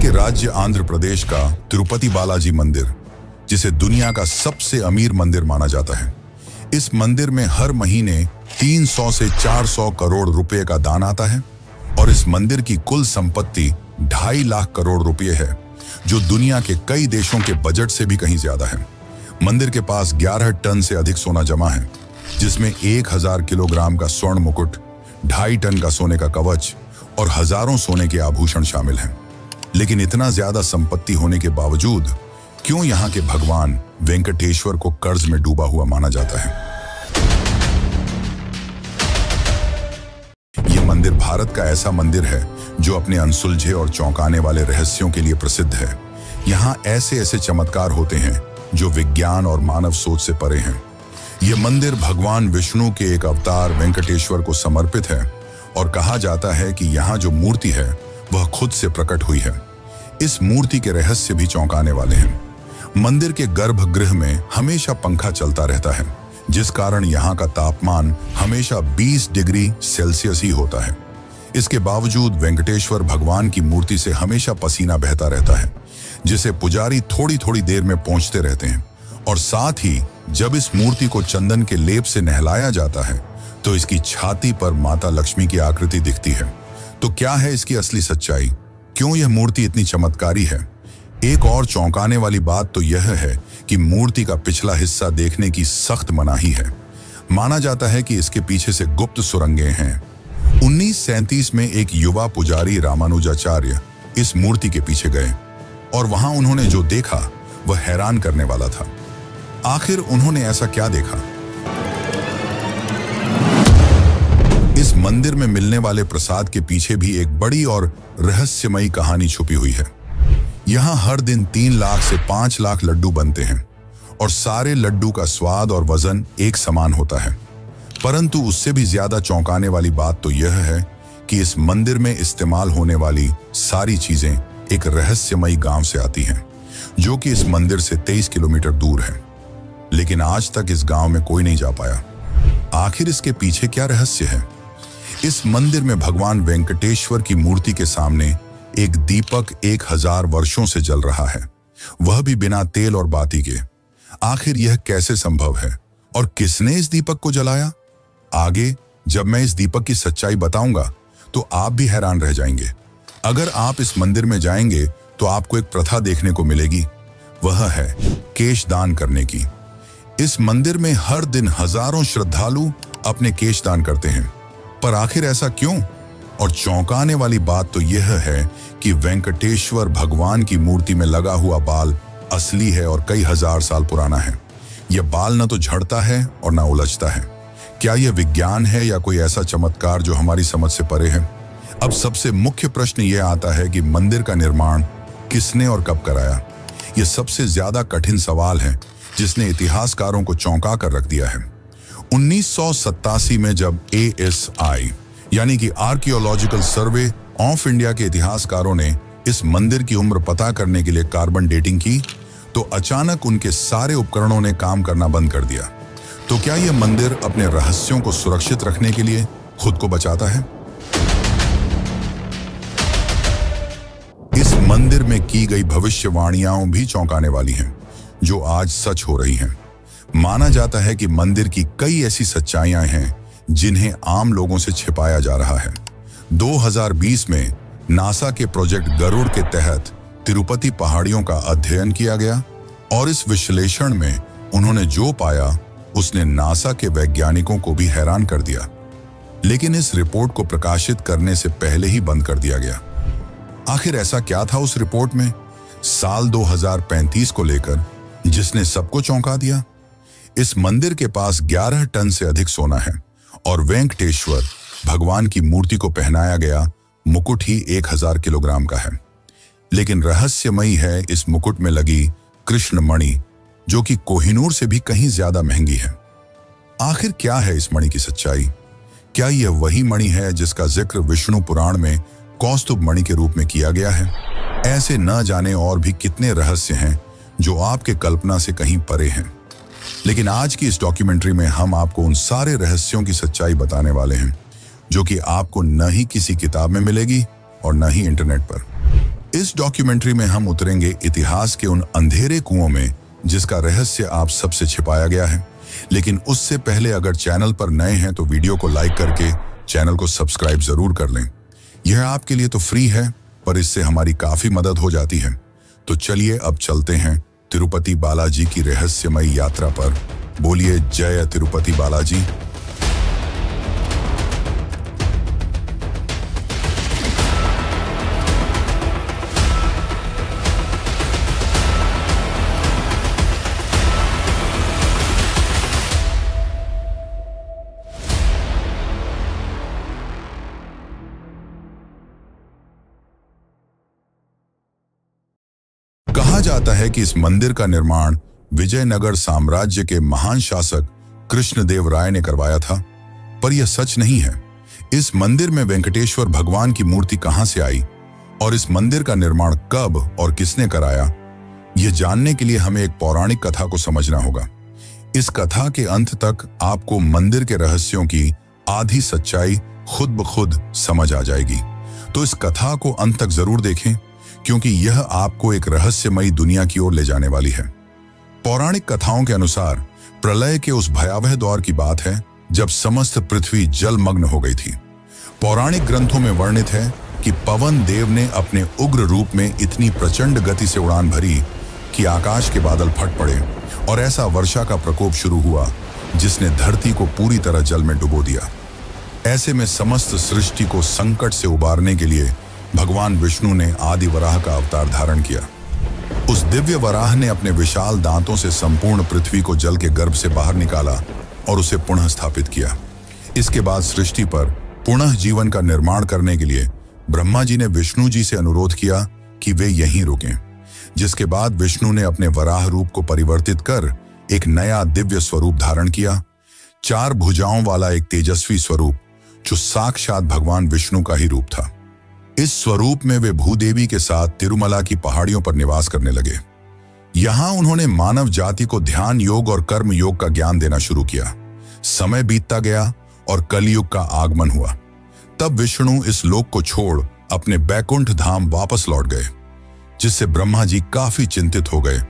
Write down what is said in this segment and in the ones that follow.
के राज्य आंध्र प्रदेश का तिरुपति बालाजी मंदिर, जिसे दुनिया का सबसे अमीर मंदिर माना जाता है। इस मंदिर में हर महीने 300 से 400 करोड़ रुपए का दान आता है और इस मंदिर की कुल संपत्ति 2.5 लाख करोड़ रुपए है, जो दुनिया के कई देशों के बजट से भी कहीं ज्यादा है। मंदिर के पास 11 टन से अधिक सोना जमा है, जिसमें 1000 किलोग्राम का स्वर्ण मुकुट, 2.5 टन का सोने का कवच और हजारों सोने के आभूषण शामिल हैं। लेकिन इतना ज्यादा संपत्ति होने के बावजूद क्यों यहाँ के भगवान वेंकटेश्वर को कर्ज में डूबा हुआ माना जाता है? यह मंदिर भारत का ऐसा मंदिर है जो अपने अनसुलझे और चौंकाने वाले रहस्यों के लिए प्रसिद्ध है। यहाँ ऐसे ऐसे चमत्कार होते हैं जो विज्ञान और मानव सोच से परे हैं। यह मंदिर भगवान विष्णु के एक अवतार वेंकटेश्वर को समर्पित है और कहा जाता है कि यहाँ जो मूर्ति है वह खुद से प्रकट हुई है। इस मूर्ति के रहस्य भी चौंकाने वाले हैं। मंदिर के गर्भगृह में हमेशा पंखा चलता रहता है, जिस कारण यहाँ का तापमान हमेशा 20 डिग्री सेल्सियस ही होता है। इसके बावजूद वेंकटेश्वर भगवान की मूर्ति से हमेशा पसीना बहता रहता है, जिसे पुजारी थोड़ी थोड़ी देर में पोंछते रहते हैं। और साथ ही जब इस मूर्ति को चंदन के लेप से नहलाया जाता है तो इसकी छाती पर माता लक्ष्मी की आकृति दिखती है। तो क्या है इसकी असली सच्चाई? क्यों यह मूर्ति इतनी चमत्कारी है? एक और चौंकाने वाली बात तो यह है कि मूर्ति का पिछला हिस्सा देखने की सख्त मनाही है। माना जाता है कि इसके पीछे से गुप्त सुरंगें हैं। 1937 में एक युवा पुजारी रामानुजाचार्य इस मूर्ति के पीछे गए और वहां उन्होंने जो देखा वह हैरान करने वाला था। आखिर उन्होंने ऐसा क्या देखा? इस मंदिर में मिलने वाले प्रसाद के पीछे भी एक बड़ी और रहस्यमयी कहानी छुपी हुई है। यहाँ हर दिन 3 लाख से 5 लाख लड्डू बनते हैं और सारे लड्डू का स्वाद और वजन एक समान होता है। परंतु उससे भी ज्यादा चौंकाने वाली बात तो यह है कि इस मंदिर में इस्तेमाल होने वाली सारी चीजें एक रहस्यमयी गांव से आती हैं, जो कि इस मंदिर से 23 किलोमीटर दूर है। लेकिन आज तक इस गांव में कोई नहीं जा पाया। आखिर इसके पीछे क्या रहस्य है? इस मंदिर में भगवान वेंकटेश्वर की मूर्ति के सामने एक दीपक 1000 वर्षों से जल रहा है, वह भी बिना तेल और बाती के। आखिर यह कैसे संभव है और किसने इस दीपक को जलाया? आगे जब मैं इस दीपक की सच्चाई बताऊंगा तो आप भी हैरान रह जाएंगे। अगर आप इस मंदिर में जाएंगे तो आपको एक प्रथा देखने को मिलेगी, वह है केश दान करने की। इस मंदिर में हर दिन हजारों श्रद्धालु अपने केश दान करते हैं, पर आखिर ऐसा क्यों? और चौंकाने वाली बात तो यह है कि वेंकटेश्वर भगवान की मूर्ति में लगा हुआ बाल असली है और कई हजार साल पुराना है। यह बाल न तो झड़ता है और न उलझता है। क्या यह विज्ञान है या कोई ऐसा चमत्कार जो हमारी समझ से परे है? अब सबसे मुख्य प्रश्न यह आता है कि मंदिर का निर्माण किसने और कब कराया? यह सबसे ज्यादा कठिन सवाल है जिसने इतिहासकारों को चौंका कर रख दिया है। 1987 में जब ASI यानी कि आर्कियोलॉजिकल सर्वे ऑफ इंडिया के इतिहासकारों ने इस मंदिर की उम्र पता करने के लिए कार्बन डेटिंग की, तो अचानक उनके सारे उपकरणों ने काम करना बंद कर दिया। तो क्या यह मंदिर अपने रहस्यों को सुरक्षित रखने के लिए खुद को बचाता है? इस मंदिर में की गई भविष्यवाणियां भी चौंकाने वाली हैं, जो आज सच हो रही हैं। माना जाता है कि मंदिर की कई ऐसी सच्चाइयां हैं जिन्हें आम लोगों से छिपाया जा रहा है। 2020 में नासा के प्रोजेक्ट गरुड़ के तहत तिरुपति पहाड़ियों का अध्ययन किया गया और इस विश्लेषण में उन्होंने जो पाया उसने नासा के वैज्ञानिकों को भी हैरान कर दिया। लेकिन इस रिपोर्ट को प्रकाशित करने से पहले ही बंद कर दिया गया। आखिर ऐसा क्या था उस रिपोर्ट में साल 2035 को लेकर जिसने सबको चौंका दिया? इस मंदिर के पास 11 टन से अधिक सोना है और वेंकटेश्वर भगवान की मूर्ति को पहनाया गया मुकुट ही 1000 किलोग्राम का है। लेकिन रहस्यमयी है इस मुकुट में लगी कृष्ण मणि, जो कि कोहिनूर से भी कहीं ज्यादा महंगी है। आखिर क्या है इस मणि की सच्चाई? क्या यह वही मणि है जिसका जिक्र विष्णु पुराण में कौस्तुभ मणि के रूप में किया गया है? ऐसे न जाने और भी कितने रहस्य हैं जो आपके कल्पना से कहीं परे हैं। लेकिन आज की इस डॉक्यूमेंट्री में हम आपको उन सारे रहस्यों की सच्चाई बताने वाले हैं जो कि आपको न ही किसी किताब में मिलेगी और न ही इंटरनेट पर। इस डॉक्यूमेंट्री में हम उतरेंगे इतिहास के उन अंधेरे कुओं में जिसका रहस्य आप सबसे छिपाया गया है। लेकिन उससे पहले अगर चैनल पर नए हैं तो वीडियो को लाइक करके चैनल को सब्सक्राइब जरूर कर लें। यह आपके लिए तो फ्री है, पर इससे हमारी काफी मदद हो जाती है। तो चलिए अब चलते हैं तिरुपति बालाजी की रहस्यमयी यात्रा पर। बोलिए जय तिरुपति बालाजी। कहा जाता है कि इस मंदिर का निर्माण विजयनगर साम्राज्य के महान शासक कृष्णदेव राय ने करवाया था, पर यह सच नहीं है। इस मंदिर में वेंकटेश्वर भगवान की मूर्ति कहां से आई और इस मंदिर का निर्माण कब और किसने कराया, यह जानने के लिए हमें एक पौराणिक कथा को समझना होगा। इस कथा के अंत तक आपको मंदिर के रहस्यों की आधी सच्चाई खुद ब खुद समझ आ जाएगी। तो इस कथा को अंत तक जरूर देखें, क्योंकि यह आपको एक रहस्यमयी दुनिया की ओर ले जाने वाली है। पौराणिक कथाओं के अनुसार प्रलय के उस भयावह दौर की बात है जब समस्त पृथ्वी जलमग्न हो गई थी। पौराणिक ग्रंथों में वर्णित है कि पवन देव ने अपने उग्र रूप में इतनी प्रचंड गति से उड़ान भरी कि आकाश के बादल फट पड़े और ऐसा वर्षा का प्रकोप शुरू हुआ जिसने धरती को पूरी तरह जल में डुबो दिया। ऐसे में समस्त सृष्टि को संकट से उबारने के लिए भगवान विष्णु ने आदि वराह का अवतार धारण किया। उस दिव्य वराह ने अपने विशाल दांतों से संपूर्ण पृथ्वी को जल के गर्भ से बाहर निकाला और उसे पुनः स्थापित किया। इसके बाद सृष्टि पर पुनः जीवन का निर्माण करने के लिए ब्रह्मा जी ने विष्णु जी से अनुरोध किया कि वे यहीं रुकें, जिसके बाद विष्णु ने अपने वराह रूप को परिवर्तित कर एक नया दिव्य स्वरूप धारण किया। 4 भुजाओं वाला एक तेजस्वी स्वरूप जो साक्षात भगवान विष्णु का ही रूप था। इस स्वरूप में वे भूदेवी के साथ तिरुमला की पहाड़ियों पर निवास करने लगे। यहां उन्होंने मानव जाति को ध्यान योग और कर्म योग का ज्ञान देना शुरू किया। समय बीतता गया और कलयुग का आगमन हुआ। तब विष्णु इस लोक को छोड़ अपने बैकुंठ धाम वापस लौट गए, जिससे ब्रह्मा जी काफी चिंतित हो गए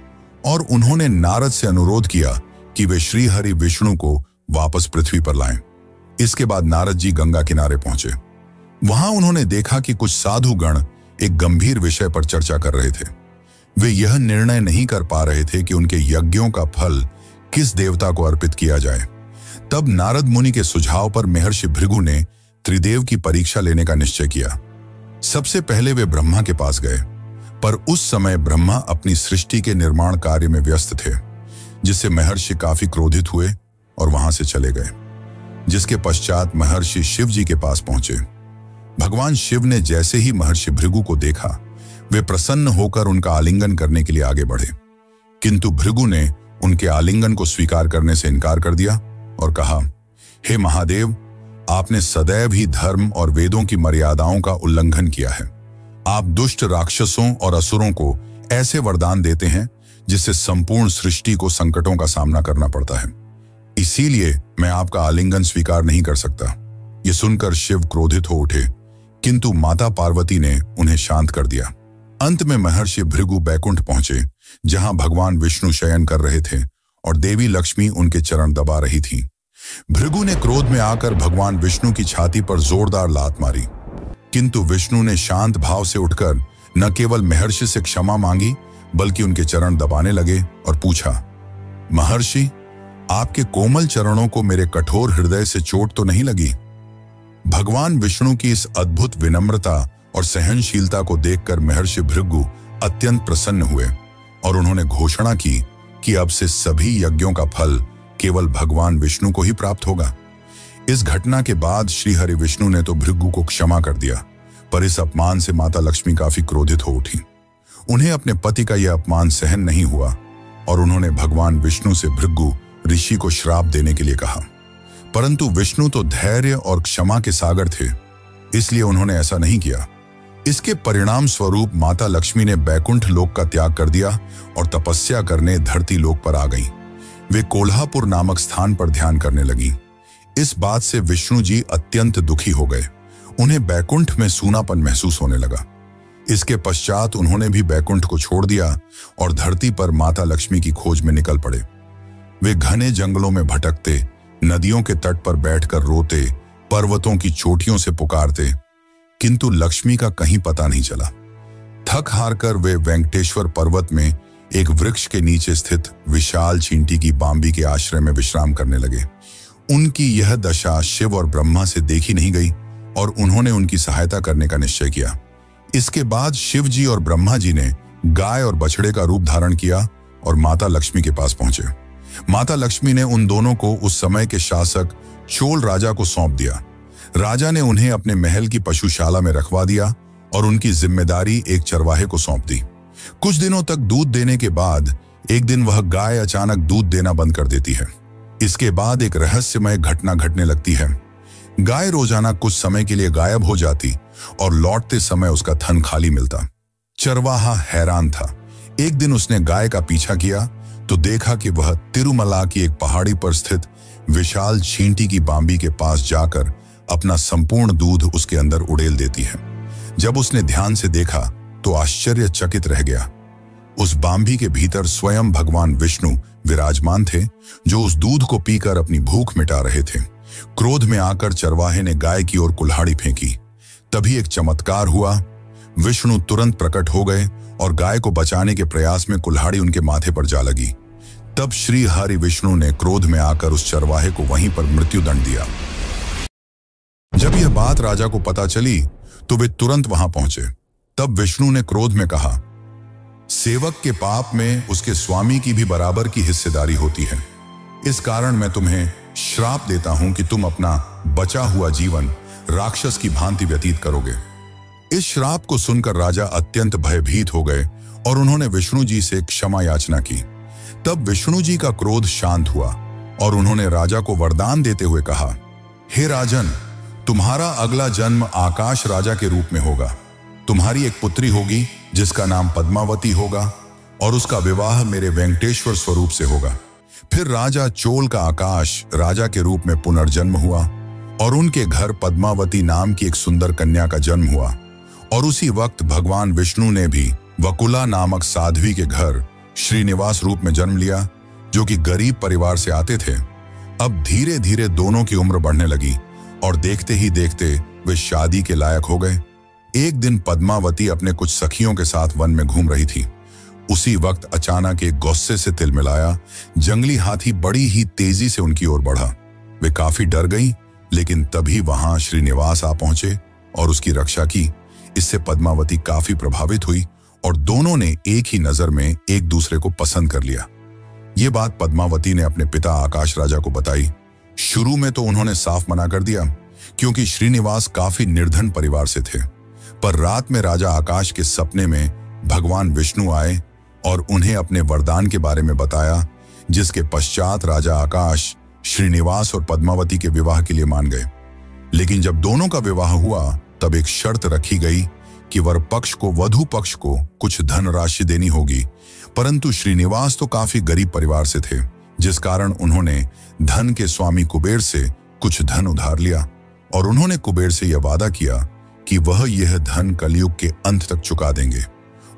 और उन्होंने नारद से अनुरोध किया कि वे श्री हरि विष्णु को वापस पृथ्वी पर लाएं। इसके बाद नारद जी गंगा किनारे पहुंचे। वहां उन्होंने देखा कि कुछ साधु गण एक गंभीर विषय पर चर्चा कर रहे थे। वे यह निर्णय नहीं कर पा रहे थे कि उनके यज्ञों का फल किस देवता को अर्पित किया जाए। तब नारद मुनि के सुझाव पर महर्षि भृगु ने त्रिदेव की परीक्षा लेने का निश्चय किया। सबसे पहले वे ब्रह्मा के पास गए, पर उस समय ब्रह्मा अपनी सृष्टि के निर्माण कार्य में व्यस्त थे, जिससे महर्षि काफी क्रोधित हुए और वहां से चले गए। जिसके पश्चात महर्षि शिव जी के पास पहुंचे। भगवान शिव ने जैसे ही महर्षि भृगु को देखा, वे प्रसन्न होकर उनका आलिंगन करने के लिए आगे बढ़े, किंतु भृगु ने उनके आलिंगन को स्वीकार करने से इनकार कर दिया और कहा, हे महादेव, आपने सदैव ही धर्म और वेदों की मर्यादाओं का उल्लंघन किया है। आप दुष्ट राक्षसों और असुरों को ऐसे वरदान देते हैं जिससे संपूर्ण सृष्टि को संकटों का सामना करना पड़ता है। इसीलिए मैं आपका आलिंगन स्वीकार नहीं कर सकता। ये सुनकर शिव क्रोधित हो उठे, किंतु माता पार्वती ने उन्हें शांत कर दिया। अंत में महर्षि भृगु बैकुंठ पहुंचे, जहां भगवान विष्णु शयन कर रहे थे और देवी लक्ष्मी उनके चरण दबा रही थी। भृगु ने क्रोध में आकर भगवान विष्णु की छाती पर जोरदार लात मारी, किंतु विष्णु ने शांत भाव से उठकर न केवल महर्षि से क्षमा मांगी, बल्कि उनके चरण दबाने लगे और पूछा, महर्षि, आपके कोमल चरणों को मेरे कठोर हृदय से चोट तो नहीं लगी? भगवान विष्णु की इस अद्भुत विनम्रता और सहनशीलता को देखकर महर्षि भृगु अत्यंत प्रसन्न हुए और उन्होंने घोषणा की कि अब से सभी यज्ञों का फल केवल भगवान विष्णु को ही प्राप्त होगा। इस घटना के बाद श्री हरि विष्णु ने तो भृगु को क्षमा कर दिया, पर इस अपमान से माता लक्ष्मी काफी क्रोधित हो उठी। उन्हें अपने पति का यह अपमान सहन नहीं हुआ और उन्होंने भगवान विष्णु से भृगु ऋषि को श्राप देने के लिए कहा, परंतु विष्णु तो धैर्य और क्षमा के सागर थे, इसलिए उन्होंने ऐसा नहीं किया। इसके परिणाम स्वरूप माता लक्ष्मी ने बैकुंठ लोक का त्याग कर दिया और तपस्या करने धरती लोक पर आ गईं। वे कोल्हापुर नामक स्थान पर ध्यान करने लगीं। इस बात से विष्णु जी अत्यंत दुखी हो गए। उन्हें बैकुंठ में सूनापन महसूस होने लगा। इसके पश्चात उन्होंने भी बैकुंठ को छोड़ दिया और धरती पर माता लक्ष्मी की खोज में निकल पड़े। वे घने जंगलों में भटकते, नदियों के तट पर बैठकर रोते, पर्वतों की चोटियों से पुकारते, किंतु लक्ष्मी का कहीं पता नहीं चला। थक हार कर वे वेंकटेश्वर पर्वत में एक वृक्ष के नीचे स्थित विशाल चींटी की बांबी के आश्रय में विश्राम करने लगे। उनकी यह दशा शिव और ब्रह्मा से देखी नहीं गई और उन्होंने उनकी सहायता करने का निश्चय किया। इसके बाद शिव जी और ब्रह्मा जी ने गाय और बछड़े का रूप धारण किया और माता लक्ष्मी के पास पहुंचे। माता लक्ष्मी ने उन दोनों को उस समय के शासक चोल राजा को सौंप दिया। राजा ने उन्हें अपने महल की पशुशाला में रखवा दिया और उनकी जिम्मेदारी एक चरवाहे को सौंप दी। कुछ दिनों तक दूध देने के बाद एक दिन वह गाय अचानक दूध देना बंद कर देती है। इसके बाद एक रहस्यमय घटना घटने लगती है। गाय रोजाना कुछ समय के लिए गायब हो जाती और लौटते समय उसका थन खाली मिलता। चरवाहा हैरान था। एक दिन उसने गाय का पीछा किया तो देखा कि वह तिरुमला की एक पहाड़ी पर स्थित विशाल चींटी की बांबी के पास जाकर अपना संपूर्ण दूध उसके अंदर उड़ेल देती है। जब उसने ध्यान से देखा तो आश्चर्यचकित रह गया। उस बांबी के भीतर स्वयं भगवान विष्णु विराजमान थे, जो उस दूध को पीकर अपनी भूख मिटा रहे थे। क्रोध में आकर चरवाहे ने गाय की ओर कुल्हाड़ी फेंकी। तभी एक चमत्कार हुआ। विष्णु तुरंत प्रकट हो गए और गाय को बचाने के प्रयास में कुल्हाड़ी उनके माथे पर जा लगी। तब श्री हरि विष्णु ने क्रोध में आकर उस चरवाहे को वहीं पर मृत्युदंड दिया। जब यह बात राजा को पता चली तो वे तुरंत वहां पहुंचे। तब विष्णु ने क्रोध में कहा, सेवक के पाप में उसके स्वामी की भी बराबर की हिस्सेदारी होती है। इस कारण मैं तुम्हें श्राप देता हूं कि तुम अपना बचा हुआ जीवन राक्षस की भांति व्यतीत करोगे। इस श्राप को सुनकर राजा अत्यंत भयभीत हो गए और उन्होंने विष्णु जी से क्षमा याचना की। तब विष्णु जी का क्रोध शांत हुआ और उन्होंने राजा को वरदान देते हुए कहा, हे राजन, तुम्हारा अगला जन्म आकाश राजा के रूप में होगा। तुम्हारी एक पुत्री होगी जिसका नाम पद्मावती होगा और उसका विवाह मेरे वेंकटेश्वर स्वरूप से होगा। फिर राजा चोल का आकाश राजा के रूप में पुनर्जन्म हुआ और उनके घर पद्मावती नाम की एक सुंदर कन्या का जन्म हुआ। और उसी वक्त भगवान विष्णु ने भी वकुला नामक साध्वी के घर श्रीनिवास रूप में जन्म लिया, जो कि गरीब परिवार से आते थे। अब धीरे धीरे दोनों की उम्र बढ़ने लगी और देखते ही देखते वे शादी के लायक हो गए। एक दिन पद्मावती अपने कुछ सखियों के साथ वन में घूम रही थी। उसी वक्त अचानक एक गुस्से से तिलमिलाया जंगली हाथी बड़ी ही तेजी से उनकी ओर बढ़ा। वे काफी डर गईं, लेकिन तभी वहां श्रीनिवास आ पहुंचे और उसकी रक्षा की। इससे पद्मावती काफी प्रभावित हुई और दोनों ने एक ही नजर में एक दूसरे को पसंद कर लिया। ये बात पद्मावती ने अपने पिता आकाश राजा को बताई। शुरू में तो उन्होंने साफ मना कर दिया, क्योंकि श्रीनिवास काफी निर्धन परिवार से थे। पर रात में राजा आकाश के सपने में भगवान विष्णु आए और उन्हें अपने वरदान के बारे में बताया, जिसके पश्चात राजा आकाश श्रीनिवास और पद्मावती के विवाह के लिए मान गए। लेकिन जब दोनों का विवाह हुआ तब एक शर्त रखी गई कि वर पक्ष को वधु पक्ष को कुछ धनराशि देनी होगी। परंतु श्रीनिवास तो काफी गरीब परिवार से थे, जिस कारण उन्होंने धन के स्वामी कुबेर से कुछ धन उधार लिया और उन्होंने कुबेर से यह वादा किया कि वह यह धन कलयुग के अंत तक चुका देंगे।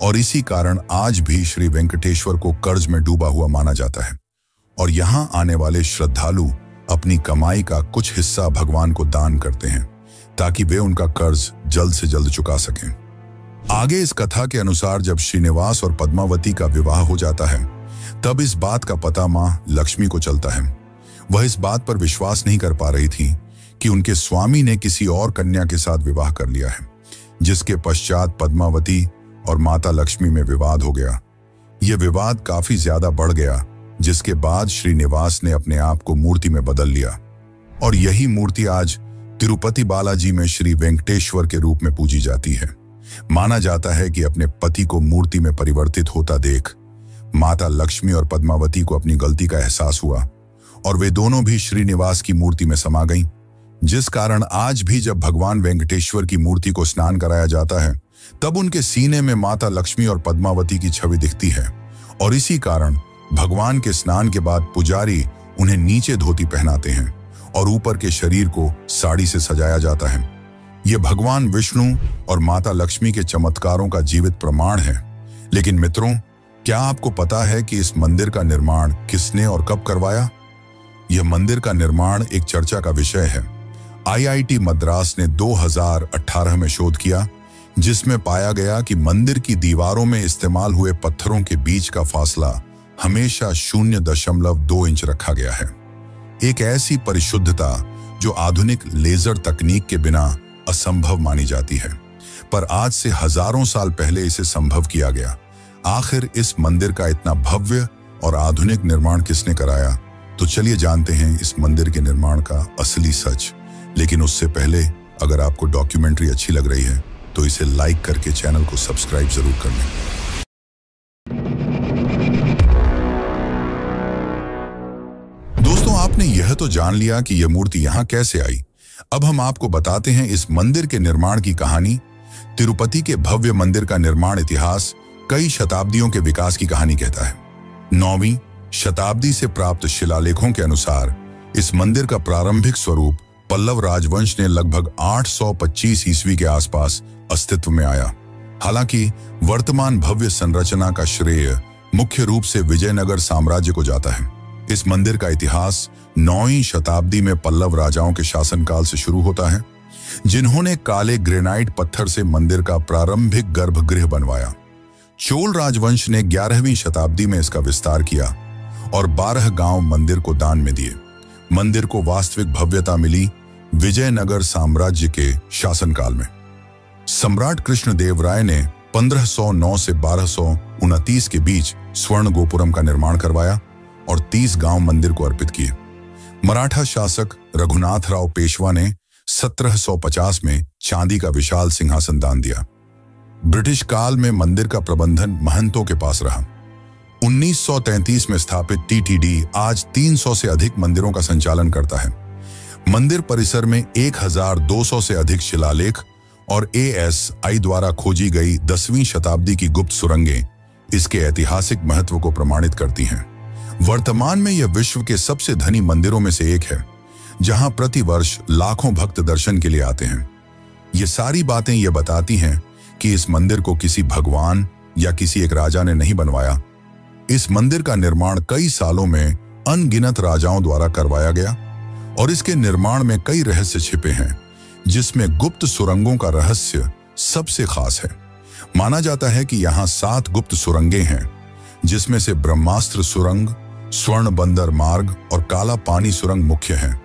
और इसी कारण आज भी श्री वेंकटेश्वर को कर्ज में डूबा हुआ माना जाता है और यहाँ आने वाले श्रद्धालु अपनी कमाई का कुछ हिस्सा भगवान को दान करते हैं, ताकि वे उनका कर्ज जल्द से जल्द चुका सकें। आगे इस कथा के अनुसार जब श्रीनिवास और पद्मावती का विवाह हो जाता है, तब इस बात का पता मां लक्ष्मी को चलता है। वह इस बात पर विश्वास नहीं कर पा रही थी कि उनके स्वामी ने किसी और कन्या के साथ विवाह कर लिया है, जिसके पश्चात पद्मावती और माता लक्ष्मी में विवाद हो गया। यह विवाद काफी ज्यादा बढ़ गया, जिसके बाद श्रीनिवास ने अपने आप को मूर्ति में बदल लिया और यही मूर्ति आज तिरुपति बालाजी में श्री वेंकटेश्वर के रूप में पूजी जाती है। माना जाता है कि अपने पति को मूर्ति में परिवर्तित होता देख माता लक्ष्मी और पद्मावती को अपनी गलती का एहसास हुआ और वे दोनों भी श्रीनिवास की मूर्ति में समा गईं, जिस कारण आज भी जब भगवान वेंकटेश्वर की मूर्ति को स्नान कराया जाता है, तब उनके सीने में माता लक्ष्मी और पद्मावती की छवि दिखती है। और इसी कारण भगवान के स्नान के बाद पुजारी उन्हें नीचे धोती पहनाते हैं और ऊपर के शरीर को साड़ी से सजाया जाता है। ये भगवान विष्णु और माता लक्ष्मी के चमत्कारों का जीवित प्रमाण है। लेकिन मित्रों, क्या आपको पता है कि इस मंदिर का निर्माण किसने और कब करवाया? यह मंदिर का निर्माण एक चर्चा का विषय है। IIT मद्रास ने 2018 में शोध किया, जिसमें पाया गया कि मंदिर की दीवारों में इस्तेमाल हुए पत्थरों के बीच का फासला हमेशा 0.2 इंच रखा गया है। एक ऐसी परिशुद्धता जो आधुनिक लेजर तकनीक के बिना असंभव मानी जाती है, पर आज से हजारों साल पहले इसे संभव किया गया। आखिर इस मंदिर का इतना भव्य और आधुनिक निर्माण किसने कराया? तो चलिए जानते हैं इस मंदिर के निर्माण का असली सच। लेकिन उससे पहले, अगर आपको डॉक्यूमेंट्री अच्छी लग रही है तो इसे लाइक करके चैनल को सब्सक्राइब जरूर कर लें। दोस्तों, आपने यह तो जान लिया कि यह मूर्ति यहां कैसे आई। अब हम आपको बताते हैं इस मंदिर के निर्माण की कहानी। तिरुपति के भव्य मंदिर का निर्माण इतिहास कई शताब्दियों के विकास की कहानी कहता है। 9वीं शताब्दी से प्राप्त शिलालेखों के अनुसार इस मंदिर का प्रारंभिक स्वरूप पल्लव राजवंश ने लगभग 825 ईस्वी के आसपास अस्तित्व में आया। हालांकि वर्तमान भव्य संरचना का श्रेय मुख्य रूप से विजयनगर साम्राज्य को जाता है। इस मंदिर का इतिहास 9वीं शताब्दी में पल्लव राजाओं के शासनकाल से शुरू होता है, जिन्होंने काले ग्रेनाइट पत्थर से मंदिर का प्रारंभिक गर्भगृह बनवाया। चोल राजवंश ने 11वीं शताब्दी में इसका विस्तार किया और 12 गांव मंदिर को दान में दिए। मंदिर को वास्तविक भव्यता मिली विजयनगर साम्राज्य के शासनकाल में। सम्राट कृष्णदेव राय ने 1509 से 1229 के बीच स्वर्ण गोपुरम का निर्माण करवाया और 30 गांव मंदिर को अर्पित किए। मराठा शासक रघुनाथराव पेशवा ने 1750 में चांदी का विशाल सिंहासन दान दिया। ब्रिटिश काल में मंदिर का प्रबंधन महंतों के पास रहा। 1933 में स्थापित TTD आज 300 से अधिक मंदिरों का संचालन करता है। मंदिर परिसर में 1200 से अधिक शिलालेख और ASI द्वारा खोजी गई 10वीं शताब्दी की गुप्त सुरंगें इसके ऐतिहासिक महत्व को प्रमाणित करती हैं। वर्तमान में यह विश्व के सबसे धनी मंदिरों में से एक है, जहां प्रतिवर्ष लाखों भक्त दर्शन के लिए आते हैं। ये सारी बातें ये बताती हैं कि इस मंदिर को किसी भगवान या किसी एक राजा ने नहीं बनवाया। इस मंदिर का निर्माण कई सालों में अनगिनत राजाओं द्वारा करवाया गया और इसके निर्माण में कई रहस्य छिपे हैं, जिसमें गुप्त सुरंगों का रहस्य सबसे खास है। माना जाता है कि यहाँ 7 गुप्त सुरंगें हैं, जिसमें से ब्रह्मास्त्र सुरंग, स्वर्ण बंदर मार्ग और काला पानी सुरंग मुख्य हैं।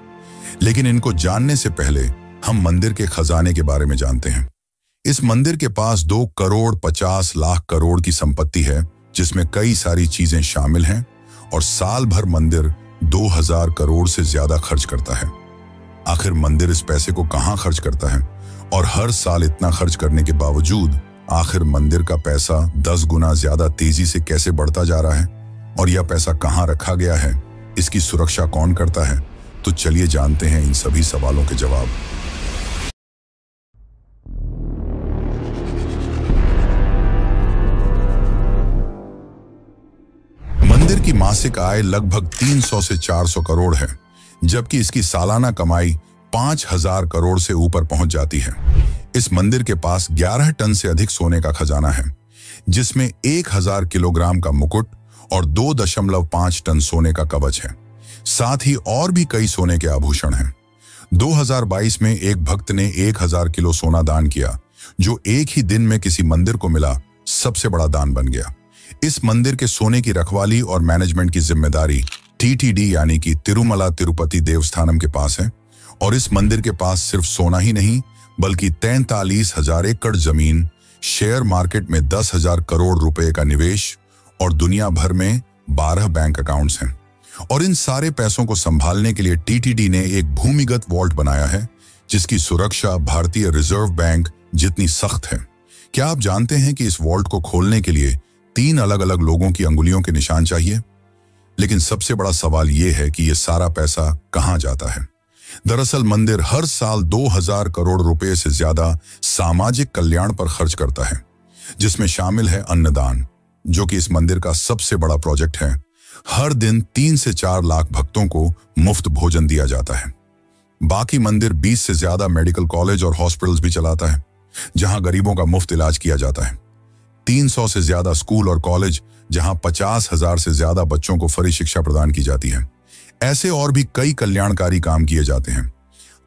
लेकिन इनको जानने से पहले हम मंदिर के खजाने के बारे में जानते हैं। इस मंदिर के पास 2 करोड़ 50 लाख करोड़ की संपत्ति है, जिसमें कई सारी चीजें शामिल हैं और साल भर मंदिर 2000 करोड़ से ज्यादा खर्च करता है। आखिर मंदिर इस पैसे को कहां खर्च करता है और हर साल इतना खर्च करने के बावजूद आखिर मंदिर का पैसा 10 गुना ज्यादा तेजी से कैसे बढ़ता जा रहा है और यह पैसा कहां रखा गया है, इसकी सुरक्षा कौन करता है? तो चलिए जानते हैं इन सभी सवालों के जवाब। मंदिर की मासिक आय लगभग 300 से 400 करोड़ है, जबकि इसकी सालाना कमाई 5000 करोड़ से ऊपर पहुंच जाती है। इस मंदिर के पास 11 टन से अधिक सोने का खजाना है, जिसमें 1000 किलोग्राम का मुकुट और 2.5 टन सोने का कवच है। साथ ही और भी कई सोने के आभूषण हैं। 2022 में एक भक्त ने 1000 किलो सोना दान किया, जो एक ही दिन में किसी मंदिर को मिला सबसे बड़ा दान बन गया। इस मंदिर के सोने की रखवाली और मैनेजमेंट की जिम्मेदारी TTD यानी कि तिरुमला तिरुपति देवस्थानम के पास है और इस मंदिर के पास सिर्फ सोना ही नहीं बल्कि 43,000 एकड़ जमीन, शेयर मार्केट में 10,000 करोड़ रुपए का निवेश और दुनिया भर में 12 बैंक अकाउंट्स हैं। और इन सारे पैसों को संभालने के लिए TTD ने एक भूमिगत वॉल्ट बनाया है, जिसकी सुरक्षा भारतीय रिजर्व बैंक जितनी सख्त है। क्या आप जानते हैं कि इस वॉल्ट को खोलने के लिए 3 अलग अलग लोगों की अंगुलियों के निशान चाहिए? लेकिन सबसे बड़ा सवाल यह है कि यह सारा पैसा कहां जाता है। दरअसल मंदिर हर साल 2000 करोड़ रुपए से ज्यादा सामाजिक कल्याण पर खर्च करता है, जिसमें शामिल है अन्नदान, जो कि इस मंदिर का सबसे बड़ा प्रोजेक्ट है। हर दिन 3 से 4 लाख भक्तों को मुफ्त भोजन दिया जाता है। बाकी मंदिर 20 से ज्यादा मेडिकल कॉलेज और हॉस्पिटल्स भी चलाता है, जहां गरीबों का मुफ्त इलाज किया जाता है। 300 से ज्यादा स्कूल और कॉलेज, जहां 50,000 से ज्यादा बच्चों को फ्री शिक्षा प्रदान की जाती है। ऐसे और भी कई कल्याणकारी काम किए जाते हैं।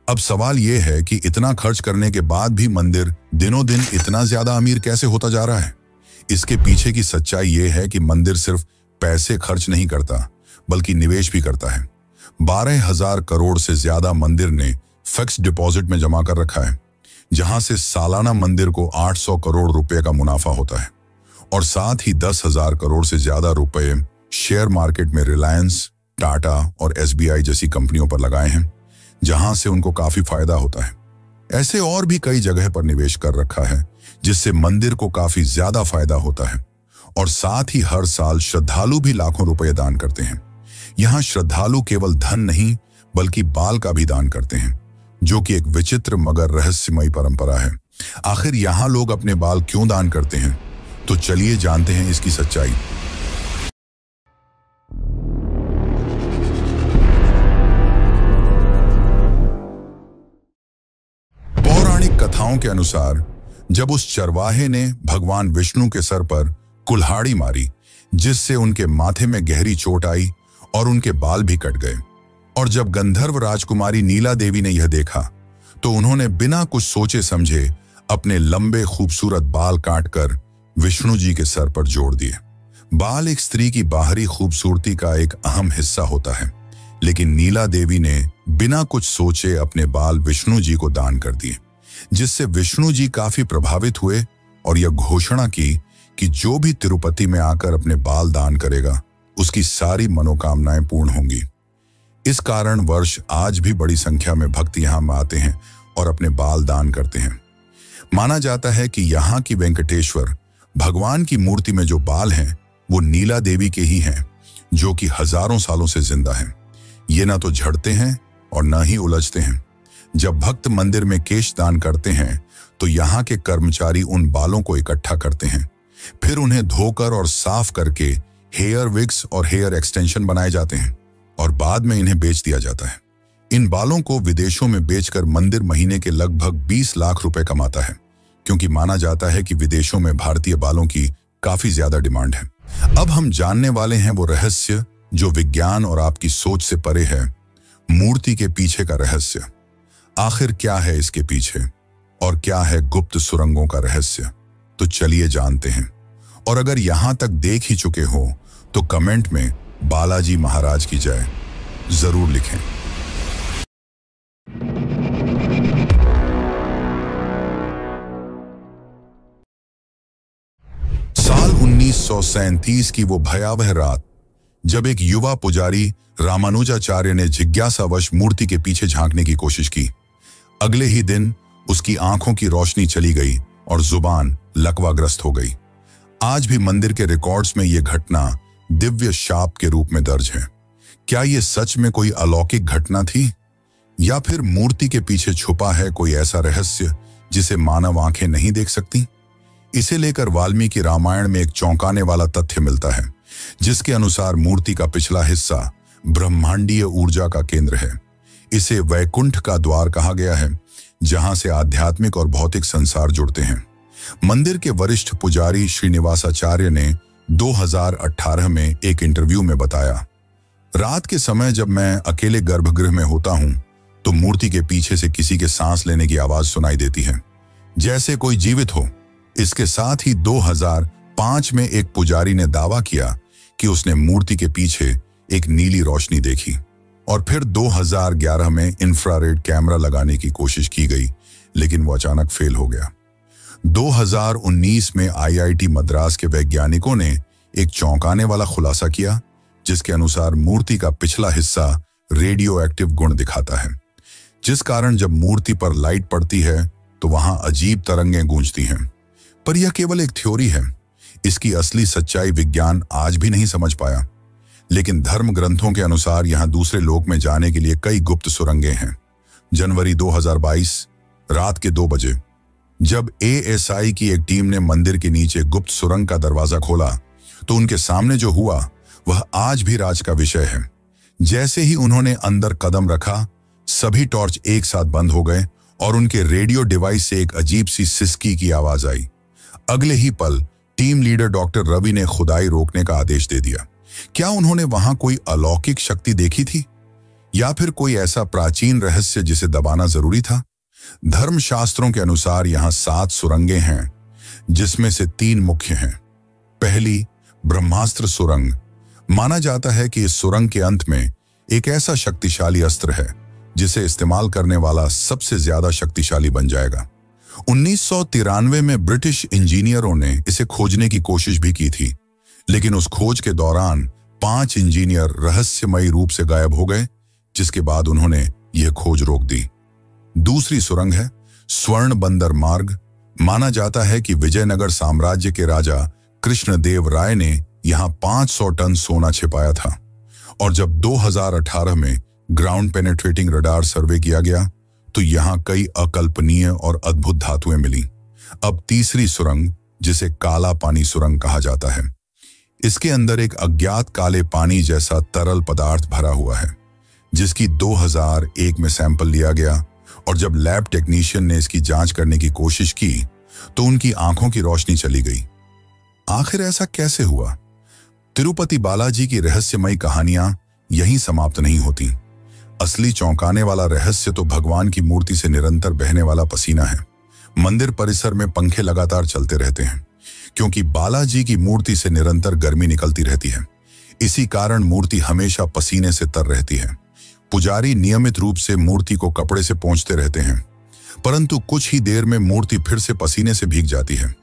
अब सवाल यह है कि इतना खर्च करने के बाद भी मंदिर दिनों दिन इतना ज्यादा अमीर कैसे होता जा रहा है। इसके पीछे की सच्चाई यह है कि मंदिर सिर्फ पैसे खर्च नहीं करता, बल्कि निवेश भी करता है। 12,000 करोड़ से ज्यादा मंदिर ने फिक्स्ड डिपॉजिट में जमा कर रखा है, जहां से सालाना मंदिर को 800 करोड़ रुपए का मुनाफा होता है। और साथ ही 10,000 करोड़ से ज्यादा रुपए शेयर मार्केट में रिलायंस, टाटा और SBI जैसी कंपनियों पर लगाए हैं, जहां से उनको काफी फायदा होता है। ऐसे और भी कई जगह पर निवेश कर रखा है, जिससे मंदिर को काफी ज्यादा फायदा होता है। और साथ ही हर साल श्रद्धालु भी लाखों रुपए दान करते हैं। यहाँ श्रद्धालु केवल धन नहीं, बल्कि बाल का भी दान करते हैं, जो कि एक विचित्र मगर रहस्यमयी परंपरा है। आखिर यहाँ लोग अपने बाल क्यों दान करते हैं? तो चलिए जानते हैं इसकी सच्चाई। पौराणिक कथाओं के अनुसार जब उस चरवाहे ने भगवान विष्णु के सर पर कुल्हाड़ी मारी, जिससे उनके माथे में गहरी चोट आई और उनके बाल भी कट गए, और जब गंधर्व राजकुमारी नीला देवी ने यह देखा, तो उन्होंने बिना कुछ सोचे समझे अपने लंबे खूबसूरत बाल काटकर विष्णु जी के सर पर जोड़ दिए। बाल एक स्त्री की बाहरी खूबसूरती का एक अहम हिस्सा होता है, लेकिन नीला देवी ने बिना कुछ सोचे अपने बाल विष्णु जी को दान कर दिए, जिससे विष्णु जी काफी प्रभावित हुए और यह घोषणा की कि जो भी तिरुपति में आकर अपने बाल दान करेगा, उसकी सारी मनोकामनाएं पूर्ण होंगी। इस कारण वर्ष आज भी बड़ी संख्या में भक्त यहां आते हैं और अपने बाल दान करते हैं। माना जाता है कि यहाँ की वेंकटेश्वर भगवान की मूर्ति में जो बाल हैं, वो नीला देवी के ही हैं, जो कि हजारों सालों से जिंदा हैं। ये ना तो झड़ते हैं और न ही उलझते हैं। जब भक्त मंदिर में केश दान करते हैं, तो यहाँ के कर्मचारी उन बालों को इकट्ठा करते हैं, फिर उन्हें धोकर और साफ करके हेयर विग्स और हेयर एक्सटेंशन बनाए जाते हैं और बाद में इन्हें बेच दिया जाता है। इन बालों को विदेशों में बेचकर मंदिर महीने के लगभग 20 लाख रुपए कमाता है, क्योंकि माना जाता है कि विदेशों में भारतीय बालों की काफी ज्यादा डिमांड है। अब हम जानने वाले हैं वो रहस्य जो विज्ञान और आपकी सोच से परे है, मूर्ति के पीछे का रहस्य। आखिर क्या है इसके पीछे, और क्या है गुप्त सुरंगों का रहस्य? तो चलिए जानते हैं। और अगर यहां तक देख ही चुके हो, तो कमेंट में बालाजी महाराज की जय जरूर लिखें। साल 1937 की वो भयावह रात, जब एक युवा पुजारी रामानुजाचार्य ने जिज्ञासावश मूर्ति के पीछे झांकने की कोशिश की। अगले ही दिन उसकी आंखों की रोशनी चली गई और जुबान लकवाग्रस्त हो गई। आज भी मंदिर के रिकॉर्ड्स में यह घटना दिव्य शाप के रूप में दर्ज है। क्या यह सच में कोई अलौकिक घटना थी, या फिर मूर्ति के पीछे छुपा है कोई ऐसा रहस्य जिसे मानव आंखें नहीं देख सकती? इसे लेकर वाल्मीकि रामायण में एक चौंकाने वाला तथ्य मिलता है, जिसके अनुसार मूर्ति का पिछला हिस्सा ब्रह्मांडीय ऊर्जा का केंद्र है। इसे वैकुंठ का द्वार कहा गया है, जहां से आध्यात्मिक और भौतिक संसार जुड़ते हैं। मंदिर के वरिष्ठ पुजारी श्रीनिवासाचार्य ने 2018 में एक इंटरव्यू में बताया, रात के समय जब मैं अकेले गर्भगृह में होता हूं, तो मूर्ति के पीछे से किसी के सांस लेने की आवाज सुनाई देती है, जैसे कोई जीवित हो। इसके साथ ही 2005 में एक पुजारी ने दावा किया कि उसने मूर्ति के पीछे एक नीली रोशनी देखी। और फिर 2011 में इंफ्रारेड कैमरा लगाने की कोशिश की गई, लेकिन वो अचानक फेल हो गया। 2019 में IIT मद्रास के वैज्ञानिकों ने एक चौंकाने वाला खुलासा किया, जिसके अनुसार मूर्ति का पिछला हिस्सा रेडियो एक्टिव गुण दिखाता है, जिस कारण जब मूर्ति पर लाइट पड़ती है तो वहां अजीब तरंगें गूंजती हैं। पर यह केवल एक थ्योरी है। इसकी असली सच्चाई विज्ञान आज भी नहीं समझ पाया। लेकिन धर्म ग्रंथों के अनुसार यहां दूसरे लोक में जाने के लिए कई गुप्त सुरंगें हैं। जनवरी 2022 रात के 2 बजे जब ASI की एक टीम ने मंदिर के नीचे गुप्त सुरंग का दरवाजा खोला, तो उनके सामने जो हुआ वह आज भी राज का विषय है। जैसे ही उन्होंने अंदर कदम रखा, सभी टॉर्च एक साथ बंद हो गए और उनके रेडियो डिवाइस से एक अजीब सी सिसकी की आवाज आई। अगले ही पल टीम लीडर डॉक्टर रवि ने खुदाई रोकने का आदेश दे दिया। क्या उन्होंने वहां कोई अलौकिक शक्ति देखी थी या फिर कोई ऐसा प्राचीन रहस्य जिसे दबाना जरूरी था? धर्मशास्त्रों के अनुसार यहां 7 सुरंगें हैं, जिसमें से 3 मुख्य हैं। पहली ब्रह्मास्त्र सुरंग। माना जाता है कि इस सुरंग के अंत में एक ऐसा शक्तिशाली अस्त्र है जिसे इस्तेमाल करने वाला सबसे ज्यादा शक्तिशाली बन जाएगा। 1993 में ब्रिटिश इंजीनियरों ने इसे खोजने की कोशिश भी की थी, लेकिन उस खोज के दौरान 5 इंजीनियर रहस्यमयी रूप से गायब हो गए, जिसके बाद उन्होंने यह खोज रोक दी। दूसरी सुरंग है स्वर्ण बंदर मार्ग। माना जाता है कि विजयनगर साम्राज्य के राजा कृष्णदेव राय ने यहां 500 टन सोना छिपाया था, और जब 2018 में ग्राउंड पेनेट्रेटिंग रडार सर्वे किया गया तो यहां कई अकल्पनीय और अद्भुत धातुएं मिली। अब तीसरी सुरंग, जिसे काला पानी सुरंग कहा जाता है, इसके अंदर एक अज्ञात काले पानी जैसा तरल पदार्थ भरा हुआ है, जिसकी 2001 में सैंपल लिया गया, और जब लैब टेक्नीशियन ने इसकी जांच करने की कोशिश की तो उनकी आंखों की रोशनी चली गई। आखिर ऐसा कैसे हुआ? तिरुपति बालाजी की रहस्यमयी कहानियां यहीं समाप्त नहीं होती। असली चौंकाने वाला रहस्य तो भगवान की मूर्ति से निरंतर बहने वाला पसीना है। मंदिर परिसर में पंखे लगातार चलते रहते हैं, क्योंकि बालाजी की मूर्ति से निरंतर गर्मी निकलती रहती है। इसी कारण मूर्ति हमेशा पसीने से तर रहती है। पुजारी नियमित रूप से मूर्ति को कपड़े से पोंछते रहते हैं, परंतु कुछ ही देर में मूर्ति फिर से पसीने से भीग जाती है।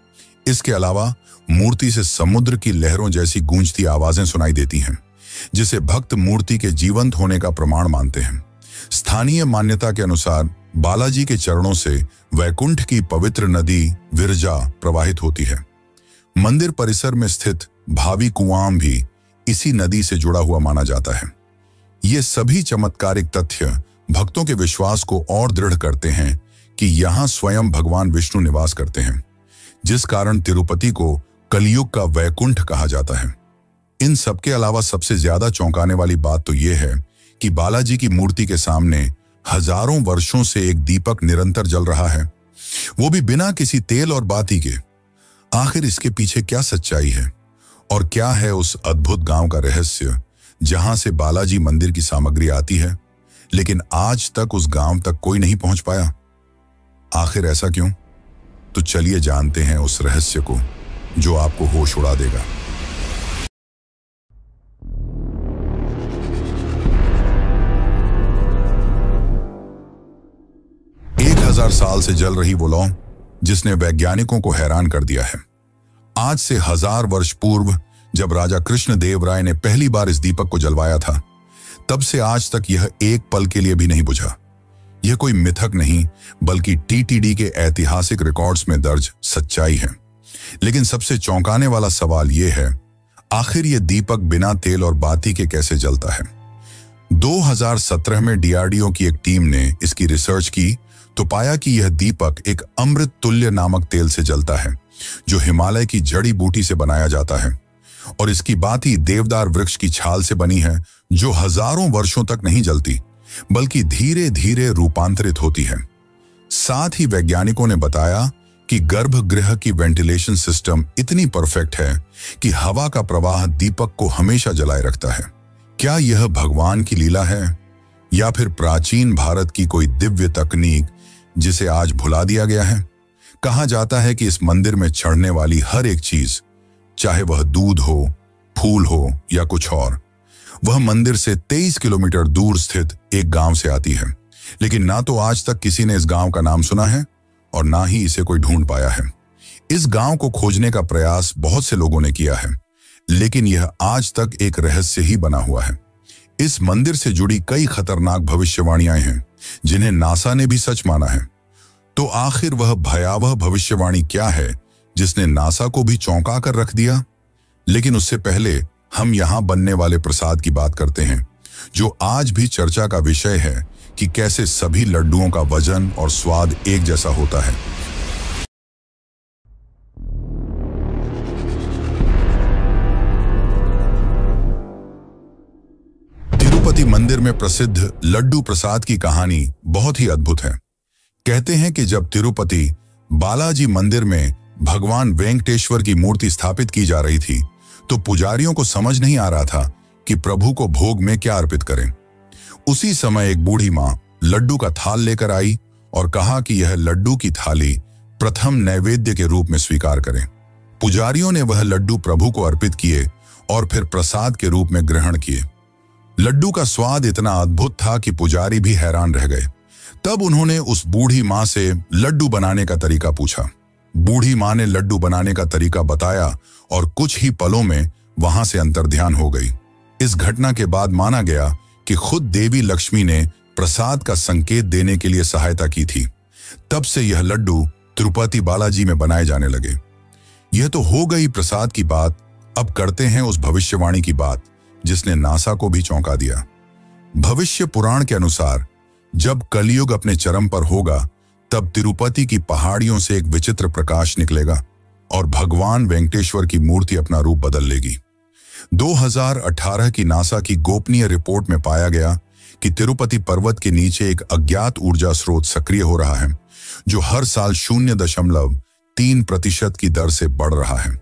इसके अलावा मूर्ति से समुद्र की लहरों जैसी गूंजती आवाजें सुनाई देती हैं, जिसे भक्त मूर्ति के जीवंत होने का प्रमाण मानते हैं। स्थानीय मान्यता के अनुसार बालाजी के चरणों से वैकुंठ की पवित्र नदी विरजा प्रवाहित होती है। मंदिर परिसर में स्थित भावी कुआं भी इसी नदी से जुड़ा हुआ माना जाता है। ये सभी चमत्कारिक तथ्य भक्तों के विश्वास को और दृढ़ करते हैं कि यहाँ स्वयं भगवान विष्णु निवास करते हैं, जिस कारण तिरुपति को कलयुग का वैकुंठ कहा जाता है। इन सबके अलावा सबसे ज्यादा चौंकाने वाली बात तो यह है कि बालाजी की मूर्ति के सामने हजारों वर्षों से एक दीपक निरंतर जल रहा है, वो भी बिना किसी तेल और बाती के। आखिर इसके पीछे क्या सच्चाई है, और क्या है उस अद्भुत गांव का रहस्य जहां से बालाजी मंदिर की सामग्री आती है, लेकिन आज तक उस गांव तक कोई नहीं पहुंच पाया? आखिर ऐसा क्यों? तो चलिए जानते हैं उस रहस्य को जो आपको होश उड़ा देगा। 1000 साल से जल रही वो लौ जिसने वैज्ञानिकों को हैरान कर दिया है। आज से 1000 वर्ष पूर्व जब राजा कृष्णदेव राय ने पहली बार इस दीपक को जलवाया था, तब से आज तक यह एक पल के लिए भी नहीं बुझा। यह कोई मिथक नहीं, बल्कि टीटीडी के ऐतिहासिक रिकॉर्ड्स में दर्ज सच्चाई है। लेकिन सबसे चौंकाने वाला सवाल यह है, आखिर यह दीपक बिना तेल और बाती के कैसे जलता है? 2017 में डीआरडीओ की एक टीम ने इसकी रिसर्च की तो पाया कि यह दीपक एक अमृत तुल्य नामक तेल से जलता है, जो हिमालय की जड़ी बूटी से बनाया जाता है, और इसकी बाती देवदार वृक्ष की छाल से बनी है, जो हजारों वर्षों तक नहीं जलती बल्कि धीरे धीरे रूपांतरित होती है। साथ ही वैज्ञानिकों ने बताया कि गर्भगृह की वेंटिलेशन सिस्टम इतनी परफेक्ट है कि हवा का प्रवाह दीपक को हमेशा जलाए रखता है। क्या यह भगवान की लीला है या फिर प्राचीन भारत की कोई दिव्य तकनीक जिसे आज भुला दिया गया है? कहा जाता है कि इस मंदिर में चढ़ने वाली हर एक चीज, चाहे वह दूध हो, फूल हो या कुछ और, वह मंदिर से 23 किलोमीटर दूर स्थित एक गांव से आती है। लेकिन ना तो आज तक किसी ने इस गांव का नाम सुना है और ना ही इसे कोई ढूंढ पाया है। इस गांव को खोजने का प्रयास बहुत से लोगों ने किया है, लेकिन यह आज तक एक रहस्य ही बना हुआ है। इस मंदिर से जुड़ी कई खतरनाक भविष्यवाणियां हैं जिन्हें नासा ने भी सच माना है। तो आखिर वह भयावह भविष्यवाणी क्या है जिसने नासा को भी चौंका कर रख दिया? लेकिन उससे पहले हम यहां बनने वाले प्रसाद की बात करते हैं, जो आज भी चर्चा का विषय है कि कैसे सभी लड्डुओं का वजन और स्वाद एक जैसा होता है। तिरुपति मंदिर मंदिर में प्रसिद्ध लड्डू प्रसाद की कहानी बहुत ही अद्भुत है। कहते हैं कि जब तिरुपति बालाजी मंदिर में भगवान वेंकटेश्वर की मूर्ति स्थापित की जा रही थी तो पुजारियों को समझ नहीं आ रहा था कि प्रभु को भोग में क्या अर्पित करें। उसी समय एक बूढ़ी मां लड्डू का थाल लेकर आई और कहा कि यह लड्डू की थाली प्रथम नैवेद्य के रूप में स्वीकार करें। पुजारियों ने वह लड्डू प्रभु को अर्पित किए और फिर प्रसाद के रूप में ग्रहण किए। लड्डू का स्वाद इतना अद्भुत था कि पुजारी भी हैरान रह गए। तब उन्होंने उस बूढ़ी मां से लड्डू बनाने का तरीका पूछा। बूढ़ी मां ने लड्डू बनाने का तरीका बताया और कुछ ही पलों में वहां से अंतर्ध्यान हो गई। इस घटना के बाद माना गया कि खुद देवी लक्ष्मी ने प्रसाद का संकेत देने के लिए सहायता की थी। तब से यह लड्डू तिरुपति बालाजी में बनाए जाने लगे। यह तो हो गई प्रसाद की बात। अब करते हैं उस भविष्यवाणी की बात जिसने नासा को भी चौंका दिया। भविष्य पुराण के अनुसार जब कलयुग अपने चरम पर होगा तब तिरुपति की पहाड़ियों से एक विचित्र प्रकाश निकलेगा और भगवान वेंकटेश्वर की मूर्ति अपना रूप बदल लेगी। 2018 की नासा की गोपनीय रिपोर्ट में पाया गया कि तिरुपति पर्वत के नीचे एक अज्ञात ऊर्जा स्रोत सक्रिय हो रहा है जो हर साल 0.3% की दर से बढ़ रहा है।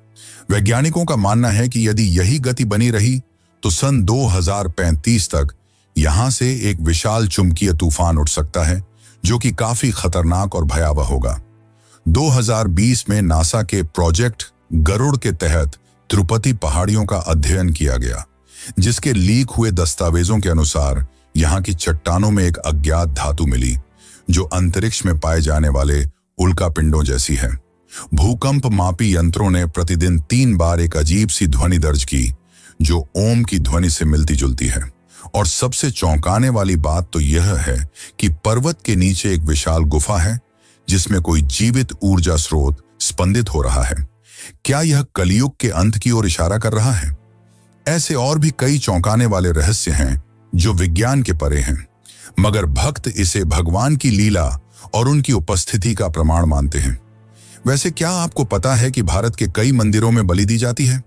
वैज्ञानिकों का मानना है कि यदि यही गति बनी रही तो सन 2035 तक यहां से एक विशाल चुंबकीय तूफान उठ सकता है जो कि काफी खतरनाक और भयावह होगा। 2020 में नासा के प्रोजेक्ट गरुड़ के तहत तिरुपति पहाड़ियों का अध्ययन किया गया जिसके लीक हुए दस्तावेजों के अनुसार यहां की चट्टानों में एक अज्ञात धातु मिली जो अंतरिक्ष में पाए जाने वाले उल्कापिंडों जैसी है। भूकंप मापी यंत्रों ने प्रतिदिन 3 बार एक अजीब सी ध्वनि दर्ज की जो ओम की ध्वनि से मिलती जुलती है। और सबसे चौंकाने वाली बात तो यह है कि पर्वत के नीचे एक विशाल गुफा है जिसमें कोई जीवित ऊर्जा स्रोत स्पंदित हो रहा है। क्या यह कलयुग के अंत की ओर इशारा कर रहा है? ऐसे और भी कई चौंकाने वाले रहस्य हैं जो विज्ञान के परे हैं, मगर भक्त इसे भगवान की लीला और उनकी उपस्थिति का प्रमाण मानते हैं। वैसे क्या आपको पता है कि भारत के कई मंदिरों में बलि दी जाती है?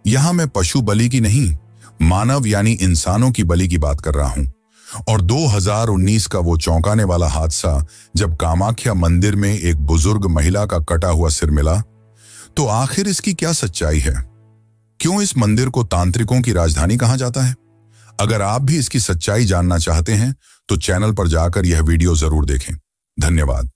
यहां मैं पशु बलि की नहीं, मानव यानी इंसानों की बलि की बात कर रहा हूं। और 2019 का वो चौंकाने वाला हादसा जब कामाख्या मंदिर में एक बुजुर्ग महिला का कटा हुआ सिर मिला, तो आखिर इसकी क्या सच्चाई है? क्यों इस मंदिर को तांत्रिकों की राजधानी कहा जाता है? अगर आप भी इसकी सच्चाई जानना चाहते हैं तो चैनल पर जाकर यह वीडियो जरूर देखें। धन्यवाद।